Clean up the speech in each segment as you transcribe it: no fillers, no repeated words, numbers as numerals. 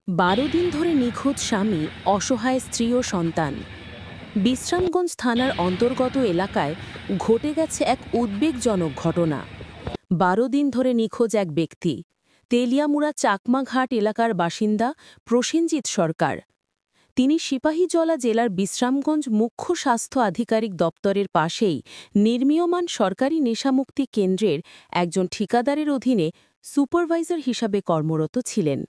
12 দিন ধরে নিখোঁজ স্বামী, অসহায় স্ত্রী ও সন্তান। বিশ্রামগঞ্জ থানার অন্তর্গত এলাকায় ঘটে গেছে এক উদ্বেগজনক ঘটনা। 12 দিন ধরে নিখোঁজ এক ব্যক্তি, তেলিয়ামুড়া চাকমাঘাট এলাকার বাসিন্দা প্রসেনজিৎ সরকার। তিনি সিপাহীজলা জেলার বিশ্রামগঞ্জ মুখ্য স্বাস্থ্য আধিকারিক দপ্তরের পাশেই নির্মীয়মান সরকারি নেশামুক্তি কেন্দ্রের একজন ঠিকাদারের অধীনে সুপারভাইজার হিসাবে কর্মরত ছিলেন।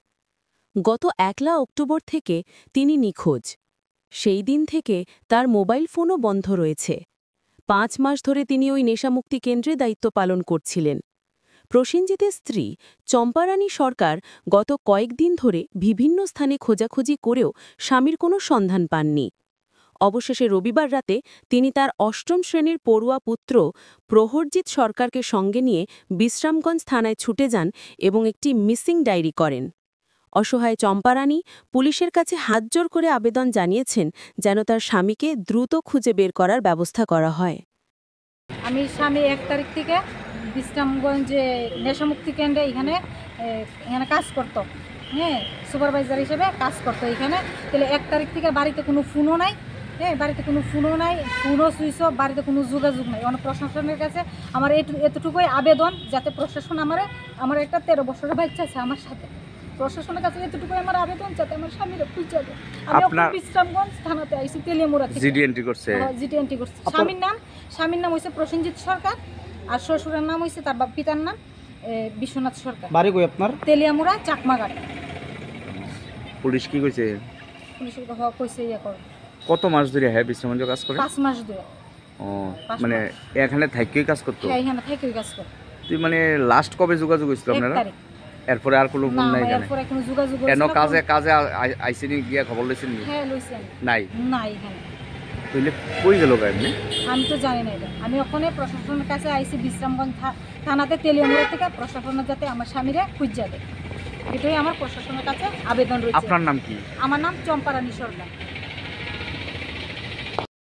গত 1 অক্টোবর থেকে তিনি নিখোঁজ। সেই দিন থেকে তার মোবাইল ফোনও বন্ধ রয়েছে। 5 মাস ধরে তিনি ওই নেশামুক্তি কেন্দ্রে দায়িত্ব পালন করছিলেন। প্রসেনজিতের স্ত্রী চম্পারানী সরকার গত কয়েকদিন ধরে বিভিন্ন স্থানে খোঁজাখুঁজি করেও স্বামীর কোনো সন্ধান পাননি। অবশেষে রবিবার রাতে তিনি তার 8ম শ্রেণীর পড়ুয়া পুত্র প্রহরজিৎ সরকারকে সঙ্গে নিয়ে বিশ্রামগঞ্জ থানায় ছুটে যান এবং একটি মিসিং ডায়েরি করেন। অসহায় চম্পারানী পুলিশের কাছে হাতজোড় করে আবেদন জানিয়েছেন যেন তার স্বামীকে দ্রুত খুঁজে বের করার ব্যবস্থা করা হয়। আমি স্বামী 1 তারিখ থেকে বিশ্রামগঞ্জে নেশামুক্তি কেন্দ্রে এখানে কাজ করতো, হ্যাঁ, সুপারভাইজার হিসেবে কাজ করতো এখানে। তাহলে 1 তারিখ থেকে বাড়িতে কোনো ফোনও নাই, হ্যাঁ, বাড়িতে কোনো ফোনও নাই, ফোনও সুইচ অফ, বাড়িতে কোনো যোগাযোগ নাই। অনেক প্রশাসনের কাছে আমার এতটুকুই আবেদন, যাতে প্রশাসন আমার একটা 13 বছরের বাচ্চা আছে আমার সাথে, প্রশাসনের কাছে এতটুকুই আমার আবেদন, যাতে আমার স্বামীর খুঁজে দেয়। আমি বিশ্রামগঞ্জ থানাতে আইসি, তেলিয়ামুড়া থেকে জিডি এন্ট্রি করছে। স্বামীর নাম হয়েছে প্রসেনজিৎ সরকার, আর শ্বশুরের নাম হয়েছে তার পিতার নাম বিশ্বনাথ সরকার। বাড়ি কই আপনার? তেলিয়ামুড়া চাকমাঘাট। পুলিশ কি কইছে? পুলিশের কইছে কত মাস ধরে বিশ্রামগঞ্জ কাজ করে? 5 মাস ধরে। ও, মানে এখানে থাইকেই কাজ করতো? হ্যাঁ, এখানে থাইকেই কাজ করতো। তুই মানে লাস্ট কবে যোগাযোগ হইছিল আপনারা? 1 তারিখ। এরপরে আর কোনো ফোন নাই? এরপরে কোনো যোগাযোগ হইছে না। কাজে আইসিনি গিয়া খবর লইছেন? হ্যাঁ, লইছেন। নাই এখানে। তুইলে কই গেল গায়নি? আমি তো জানি না এটা। আমি ওখানে প্রশাসনের কাছে আইসি, বিশ্রামগঞ্জ থানাতে তেলিয়ামুড়া থেকে, প্রশাসনের যাতে আমার স্বামীরে খুঁজে দেয়, এটাই আমার প্রশাসনের কাছে আবেদন রয়েছে। আপনার নাম কি? আমার নাম চম্পারানী সরকার।